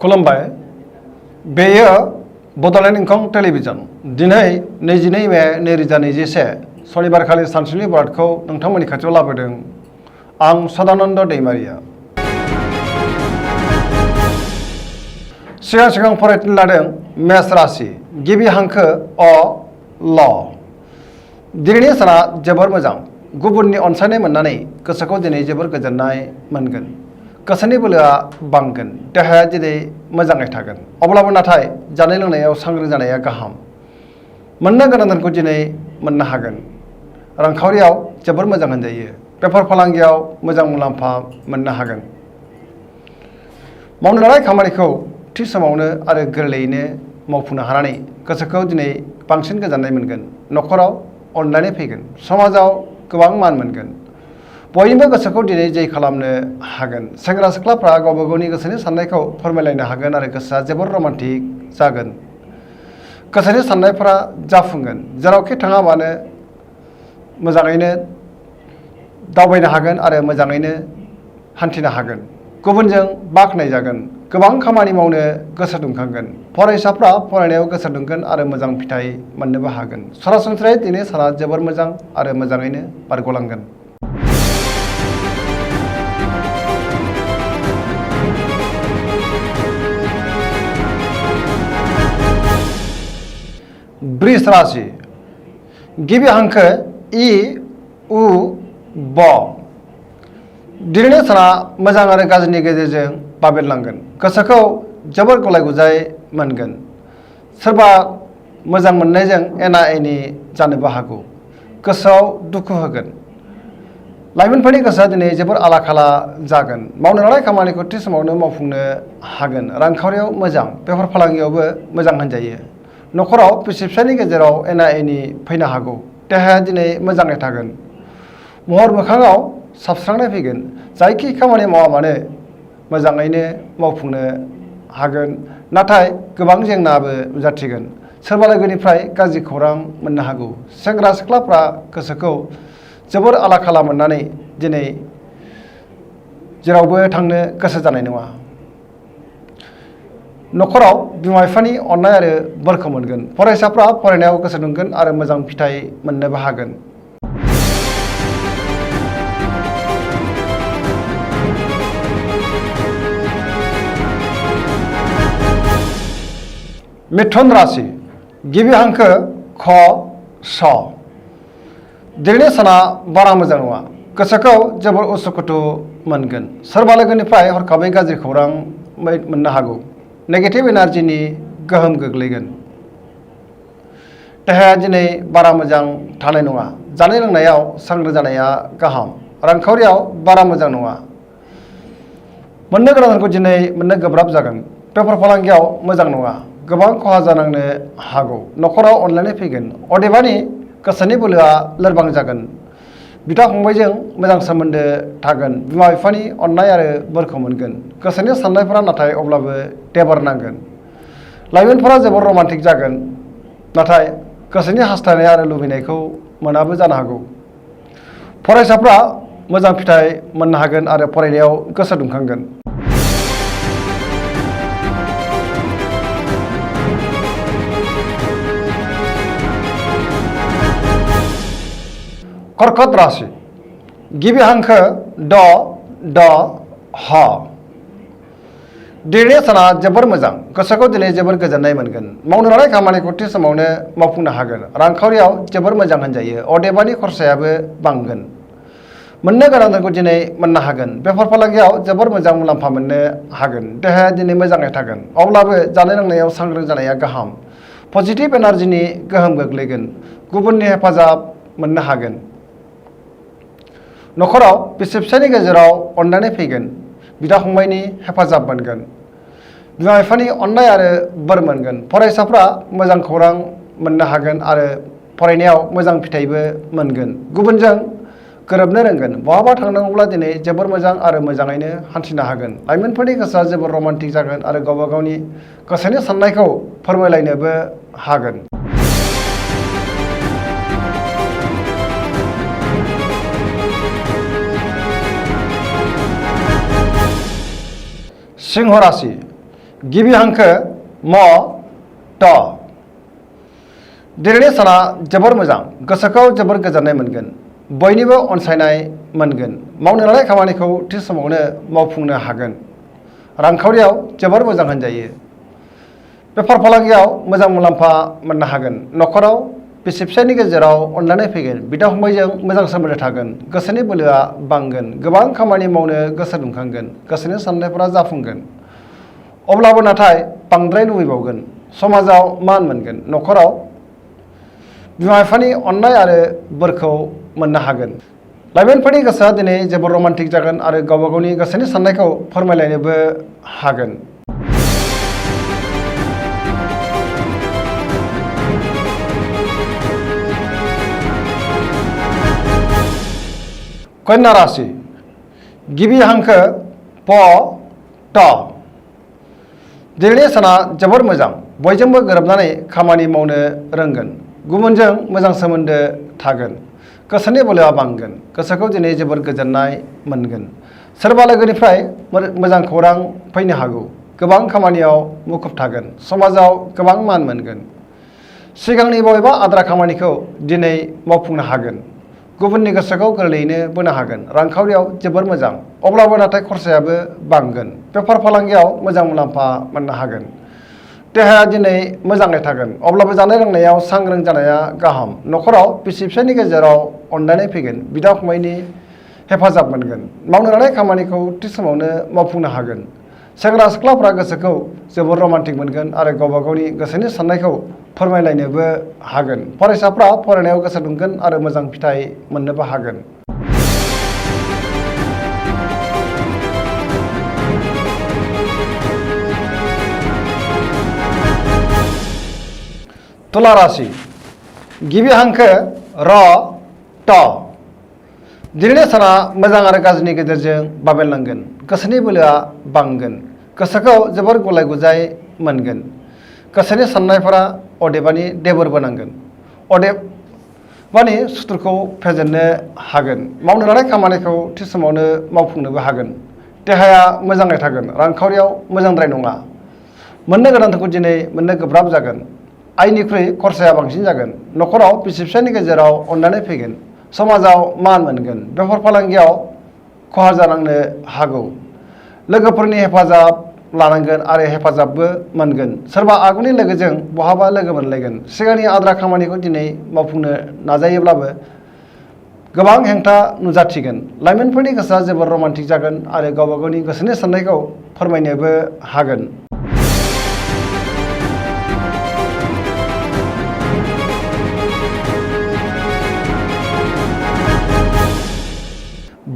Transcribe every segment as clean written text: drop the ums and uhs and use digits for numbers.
खुलुमबाय बेयो बड'लेण्ड इंखं टेलिभिजन दिनै 22 मे 2021 सनिबारखालि सानसुनि बरादखौ नोंथांमोननि खाथियाव लाबोदों आं सदानन्द दैमारिया सिगां फरायथिनो लादों मेष राशि गिबि हांखो अ ल दिनैनि साना जोबोर मोजां गुबुननि अनसायनाय मोननानै गोसोखौ दिनै जोबोर गोजोननाय मोनगोन गोसोनि बोलोआ बांगोन देहाया दिनै मोजाङै थागोन अब्लाबो नाथाय जानाय लोंनायाव सांग्रां जानाया गाहाम मोननो गोनां धोनखौ दिनै मोननो हागोन रांखावरियाव जोबोर मोजां होनजायो बेफार फालांगियाव मोजां मुलाम्फा मोननो हागोन मावनो लानाय खामानिखौ थि समावनो आरो गोरलैयैनो मावफुंनो हानानै गोसोखौ दिनै बांसिन गोजोननाय मोनगोन न'खराव अनलायनाय फैगोन समाजाव गोबां मान मोनगोन बयनिबो गोसोखौ दिनै जै खालामनो हागोन सेंग्रा सिख्लाफ्रा गावबा गावनि गोसोनि साननायखौ फोरमायलायनो हागोन आरो गोसोआ जोबोर रमान्टिक जागोन गोसोनि साननायफोरा जाफुंगोन जेरावखि थाङा मानो मोजाङैनो दावबायनो हागोन आरो मोजाङैनो हान्थिनो हागोन गुबुनजों बाख्नायजागोन गोबां खामानि मावनो गोसो दुंखांगोन फरायसाफ्रा फरायनायाव गोसो दुंगोन आरो मोजां फिथाइ मोननोबो हागोन सरासनस्रायै दिनै साना जोबोर मोजां आरो मोजाङैनो बारग'लांगोन वृष राशि गिबि हांखो इ उ ब दिनैनि साना मोजां आरो गाज्रिनि गेजेरजों बाबेरलांगोन गोसोखौ जोबोर गलाय गुजाय मोनगोन सोरबा मोजां मोननायजों एना एनि जानोबो हागौ गोसोआव दुखु होगोन लाइमोनफोरनि गोसोआ दिनै जोबोर आला खाला जागोन मावनो लानाय खामानिखौ थि समावनो मावफुंनो हागोन रांखावरियाव मोजां बेफार फालांगियावबो मोजां होनजायो न'खराव बिसि फिसायनि गेजेराव एना एनि फैनो हागौ देहाया दिनै मोजाङै थागोन महर मोखाङाव साबस्रांनाय फैगोन जायखि खामानि मावा मानो मोजाङैनो मावफुंनो हागोन नाथाय गोबां जेंनाबो नुजाथिगोन सोरबा लोगोनिफ्राय गाज्रि खौरां मोननो हागौ सेंग्रा सिख्लाफ्रा गोसोखौ जोबोर आला खाला मोननानै दिनै जेरावबो थांनो गोसो जानाय नङा न'खराव बिमा बिफानि अननाय आरो बोरखौ मोनगोन फरायसाफ्रा फरायनायाव गोसो दुंगोन आरो मोजां फिथाइ मोननोबो हागोन मिथुन राशि गिबि हांखो ख स दिनैनि साना बारा मोजां नङा गोसोखौ जोबोर उसुखुथु मोनगोन सोरबा लोगोनिफ्राय हरखाबै गाज्रि खौरां मोननो हागौ नेगेटिभ एनार्जिनि गोहोम गोग्लैगोन देहाया दिनै बारा मोजां थानाय नङा जानाय लोंनायाव सांग्रां जानाया गाहाम रांखावरियाव बारा मोजां नङा मोननो गोनांखौ दिनै मोननो गोब्राब जागोन बेफार फालांगियाव मोजां नङा गोबां खहा जानांनो हागौ न'खराव अनलायनाय फैगोन अदेबानि गोसोनि बोलोआ लोरबां जागोन बिदा फंबायजों मोजां सोमोन्दो थागोन बिमा बिफानि अननाय आरो बोरखौ मोनगोन गोसोनि साननायफोरा नाथाय अब्लाबो देबार नांगोन लाइमोनफोरा जोबोर रमान्टिक जागोन नाथाय गोसोनि हास्थायनाय आरो लुबैनायखौ मोनाबो जानो हागौ फरायसाफ्रा मोजां फिथाइ मोननो हागोन आरो फरायनायाव गोसो दुंखांगोन कर्कट राशि गिबि हांखो ड ड ह दिनैनि साना जोबोर मोजां गोसोखौ दिनै जोबोर गोजोननाय मोनगोन मावनो लानाय खामानिखौ थि समावनो मावफुंनो हागोन रांखावरियाव जोबोर मोजां होनजायो अदेबानि खरसायाबो बांगोन मोननो गोनां धोनखौ दिनै मोननो हागोन बेफार फालांगियाव जोबोर मोजां मुलाम्फा मोननो हागोन देहाया दिनै मोजाङै थागोन अब्लाबो जानाय लोंनायाव सांग्रां जानाया गाहाम पजिटिभ एनार्जिनि गोहोम गोग्लैगोन गुबुननि हेफाजाब मोननो हागोन न'खराव बिसि फिसायनि गेजेराव अनलायनाय फैगोन बिदा फंबायनि हेफाजाब मोनगोन बिमा बिफानि अननाय आरो बोर मोनगोन फरायसाफ्रा मोजां खौरां मोननो हागोन आरो फरायनायाव मोजां फिथाइबो मोनगोन गुबुनजों गोरोबनो रोंगोन बहाबा थांनांगौब्ला दिनै जोबोर मोजां आरो मोजाङैनो हान्थिनो हागोन लाइमोनफोरनि गोसोआ जोबोर रमान्टिक जागोन आरो गावबा गावनि गोसोनि साननायखौ फोरमायलायनोबो हागोन सिंह राशि गिबि हांखो म ट दिनैनि साना जोबोर मोजां गोसोखौ जोबोर गोजोननाय मोनगोन बयनिबो अनसायनाय मोनगोन मावनो लानाय खामानिखौ थि समावनो मावफुंनो हागोन रांखावरियाव जोबोर मोजां होनजायो बेफार फालांगियाव मोजां मुलाम्फा मोननो हागोन न'खराव बिसि फिसायनि गेजेराव अनलायनाय फैगोन बिदा फंबायजों मोजां सोमोन्दो थागोन गोसोनि बोलोआ बांगोन गोबां खामानि मावनो गोसो दुंखांगोन गोसोनि साननायफोरा जाफुंगोन अब्लाबो नाथाय बांद्राय लुबैबावगोन समाजाव मान मोनगोन न'खराव बिमा बिफानि अननाय आरो बोरखौ मोननो हागोन लाइमोनफोरनि गोसोआ दिनै जोबोर रमान्टिक जागोन आरो गावबा गावनि गोसोनि साननायखौ फोरमायलायनोबो हागोन कन्या राशि गिबि हांखो प ट दिनैनि साना जोबोर मोजां बयजोंबो गोरोबनानै खामानि मावनो रोंगोन गुबुनजों मोजां सोमोन्दो थागोन गोसोनि बोलोआ बांगोन गोसोखौ दिनै जोबोर गोजोननाय मोनगोन सोरबा लोगोनिफ्राय मोजां खौरां फैनो हागौ गोबां खामानियाव मुखुब थागोन समाजाव गोबां मान मोनगोन सिगांनि बबेबा आद्रा खामानिखौ दिनै मावफुंनो हागोन गुबुननि गोसोखौ गोरलैयैनो बोनो हागोन रांखावरियाव जोबोर मोजां अब्लाबो नाथाय खरसायाबो बांगोन बेफार फालांगियाव मोजां मुलाम्फा मोननो हागोन देहाया दिनै मोजाङै थागोन अब्लाबो जानाय लोंनायाव सांग्रां जानाया गाहाम न'खराव बिसि फिसायनि गेजेराव अनलायनाय फैगोन बिदा फंबायनि हेफाजाब मोनगोन मावनो लानाय खामानिखौ थि समावनो मावफुंनो हागोन सेंग्रा सिख्लाफ्रा गोसोखौ जोबोर रमान्टिक मोनगोन आरो गावबा गावनि गोसोनि साननायखौ फोरमायलायनोबो हागोन फरायसाफ्रा फरायनायाव गोसो दुंगोन आरो मोजां फिथाइ मोननोबो हागोन तुला राशि गिबि हांखो र ट दिनैनि साना मोजां आरो गाज्रिनि गेजेरजों बाबेनलांगोन गोसोनि बोलोआ बांगोन गोसोखौ जोबोर गुलाय गुजाय मोनगोन गोसोनि साननायफोरा अदेबानि देबोर बोनांगोन अदेबानि सुथुरखौ फेजेननो हागोन मावनो लानाय खामानिखौ थि समावनो मावफुंनोबो हागोन देहाया मोजाङै थागोन रांखावरियाव मोजांद्राय नङा मोननो गोनांखौ दिनै मोननो गोब्राब जागोन आयनिख्रुइ खरसाया बांसिन जागोन न'खराव बिसि फिसायनि गेजेराव अनलायनाय फैगोन समाजाव मान मोनगोन बेफार फालांगियाव खहा जानांनो हागौ लोगोफोरनि हेफाजाब लानांगोन आरो हेफाजाबबो मोनगोन सोरबा आगुनि लोगोजों बहाबा लोगो मोनलायगोन सिगांनि आद्रा खामानिखौ दिनै मावफुंनो नाजायोब्लाबो गोबां हेंथा नुजाथिगोन लाइमोनफोरनि गोसोआ जोबोर रमान्टिक जागोन आरो गावबा गावनि गोसोनि साननायखौ फोरमायनोबो हागोन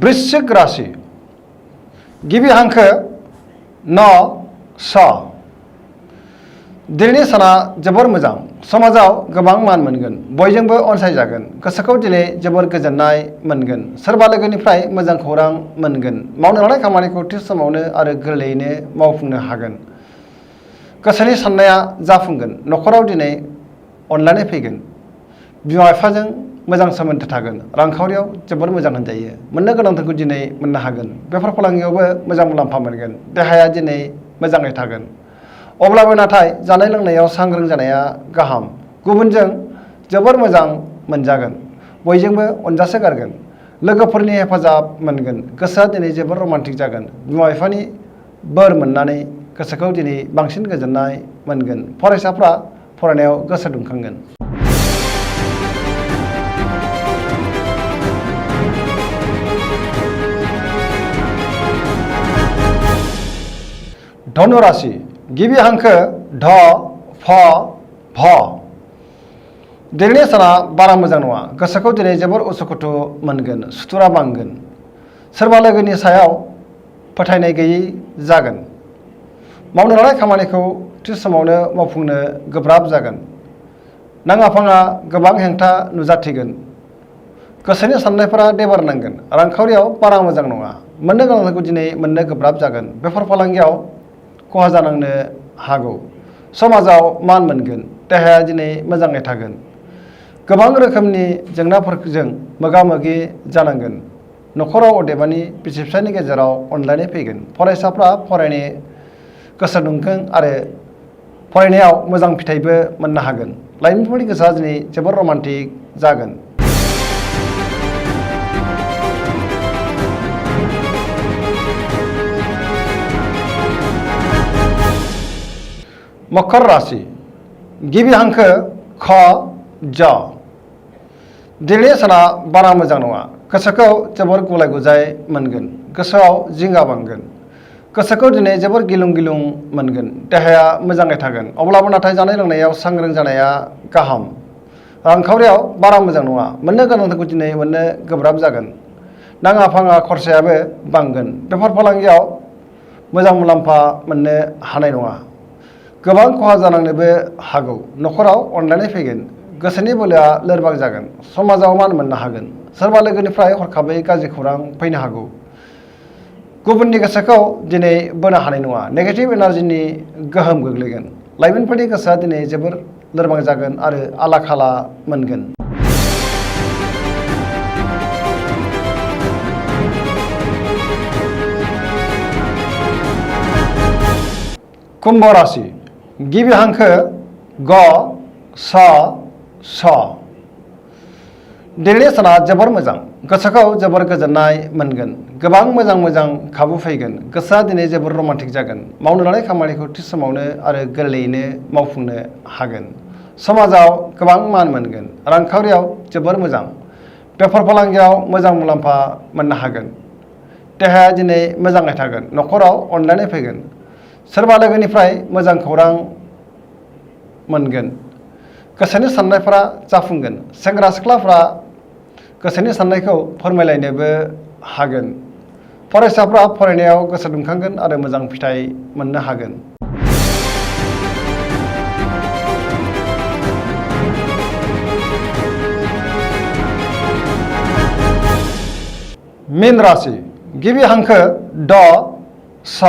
वृश्चिक राशि गिबि हांखो न स दिनैनि साना जोबोर मोजां समाजाव गोबां मान मोनगोन बयजोंबो अनसायजागोन गोसोखौ दिनै जोबोर गोजोननाय मोनगोन सोरबा लोगोनिफ्राय मोजां खौरां मोनगोन मावनो लानाय खामानिखौ थि समावनो आरो गोरलैयैनो मावफुंनो हागोन गोसोनि साननाया जाफुंगोन न'खराव दिनै अनलायनाय फैगोन बिमा बिफाजों मोजां सोमोन्दो थागोन रांखावरियाव जोबोर मोजां होनजायो मोननो गोनांफोरखौ दिनै मोननो हागोन बेफार फालांगियावबो मोजां मुलाम्फा मोनगोन देहाया दिनै मोजाङै थागोन अब्लाबो नाथाय जानाय लोंनायाव सांग्रां जानाया गाहाम गुबुनजों जोबोर मोजां मोनजागोन बयजोंबो अनजासोगारगोन लोगोफोरनि हेफाजाब मोनगोन गोसोआ दिनै जोबोर रमान्टिक जागोन बिमा बिफानि बोर मोननानै गोसोखौ दिनै बांसिन गोजोननाय मोनगोन फरायसाफ्रा फरायनायाव गोसो दुंखांगोन धनु राशि गिबि हांखो ढ फ भ दिनैनि साना बारा मोजां नङा गोसोखौ दिनै जोबोर उसुखुथु मोनगोन सुथुरा बांगोन सोरबा लोगोनि सायाव फोथायनाय गैयै जागोन मावनो लानाय खामानिखौ थि समावनो मावफुंनो गोब्राब जागोन नाङा फाङा गोबां हेंथा नुजाथिगोन गोसोनि साननायफोरा देबार नांगोन रांखावरियाव बारा मोजां नङा मोननो गोनांखौ दिनै मोननो गोब्राब जागोन बेफार फालांगियाव खहा जानांनो हागौ समाजाव मान मोनगोन देहाया दिनै मोजाङै थागोन गोबां रोखोमनि जेंनाफोरजों मोगा मोगि जानांगोन न'खराव अदेबानि बिसि फिसायनि गेजेराव अनलायनाय फैगोन फरायसाफ्रा फरायनो गोसो दुंखां आरो फरायनायाव मोजां फिथाइबो मोननो हागोन। लाइमोनफोरनि गोसोआ दिनै जोबोर रमान्टिक जागोन। मकर राशि गिबि हांखो ख ज। दिनैनि साना बारा मोजां नङा। गोसोखौ जोबोर गुलाय गुजाय मोनगोन। गोसोआव जिंगा बांगोन। गोसोखौ दिनै जोबोर गिलुं गिलुं मोनगोन। देहाया मोजाङै थागोन। अब्लाबो नाथाय जानाय लोंनायाव सांग्रां जानाया गाहाम। रांखावरियाव बारा मोजां नङा। मोननो गोनांखौ दिनै मोननो गोब्राब जागोन। नाङा फाङा खरसायाबो बांगोन। बेफार फालांगियाव मोजां मुलाम्फा मोननो हानाय नङा। गोबां खहा जानांनोबो हागौ। न'खराव अनलायनाय फैगोन। गोसोनि बोलोआ लोरबां जागोन। समाजाव मान मोननो हागोन। सोरबा लोगोनिफ्राय हरखाबै गाज्रि खौरां फैनो हागौ। गुबुननि गोसोखौ दिनै बोनो हानाय नङा। नेगेटिभ एनार्जिनि गोहोम गोग्लैगोन। लाइमोनफोरनि गोसोआ दिनै जोबोर लोरबां जागोन आरो आला खाला मोनगोन। कुम्भ राशि गिबि हांखो ग स स। दिनैनि साना जोबोर मोजां। गोसोखौ जोबोर गोजोननाय मोनगोन। गोबां मोजां खाबु फैगोन। गोसोआ दिनै जोबोर रमान्टिक जागोन। मावनो लानाय खामानिखौ थि समावनो आरो गोरलैयैनो मावफुंनो हागोन। समाजाव गोबां मान मोनगोन। रांखावरियाव जोबोर मोजां। बेफार फालांगियाव मोजां मुलाम्फा मोननो हागोन। देहाया दिनै मोजाङै थागोन। न'खराव अनलायनाय फैगोन। सोरबा लोगोनिफ्राय मोजां खौरां मोनगोन। गोसोनि साननायफोरा जाफुंगोन। सेंग्रा सिख्लाफ्रा गोसोनि साननायखौ फोरमायलायनोबो हागोन। फरायसाफ्रा फरायनायाव गोसो दुंखांगोन आरो मोजां फिथाइ मोननो हागोन। मीन राशि गिबि हांखो ड स।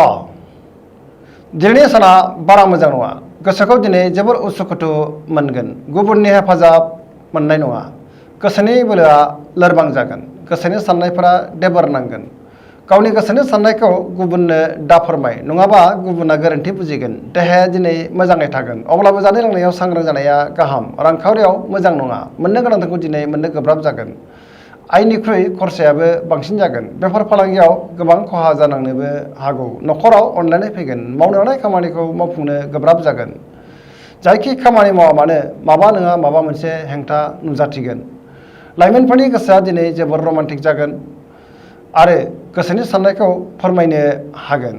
दिनैनि साना बारा मोजां नङा। गोसोखौ दिनै जोबोर उसुखुथु मोनगोन। गुबुननि हेफाजाब मोननाय नङा। गोसोनि बोलोआ लोरबां जागोन। गोसोनि साननायफोरा देबोर नांगोन। गावनि गोसोनि साननायखौ गुबुननो दाफोरमाय, नङाबा गुबुना गोरोन्थि बुजिगोन। देहाया दिनै मोजाङै थागोन। अब्लाबो जानाय लोंनायाव सांग्रां जानाया गाहाम। रांखावरियाव मोजां नङा। मोननो गोनांखौ दिनै मोननो गोब्राब जागोन। आयनिख्रुइ खरसायाबो बांसिन जागोन। बेफार फालांगियाव गोबां खहा जानांनोबो हागौ। न'खराव अनलायनाय फैगोन। मावनो लानाय खामानिखौ मावफुंनो गोब्राब जागोन। जायखि खामानि मावा मानो माबा नङा माबा मोनसे हेंथा नुजाथिगोन। लाइमोनफोरनि गोसोआ दिनै जोबोर रमान्टिक जागोन आरो गोसोनि साननायखौ फोरमायनो हागोन।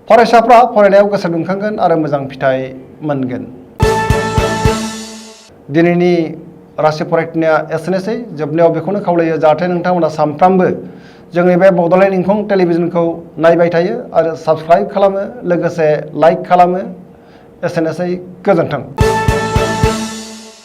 फरायसाफ्रा फरायनायाव गोसो दुंखांगोन आरो मोजां फिथाइ मोनगोन। दिनैनि राशि फरायथिनाया एसेनोसै। जोबनायाव बेखौनो खावलायो जाहाथे नोंथांमोना सानफ्रामबो जोंनि बे बड'लेण्ड इंखं टेलिभिजनखौ नायबाय थायो आरो साबस्क्राइब खालामो, लोगोसे लाइक खालामो। एसेनोसै, गोजोन्थों।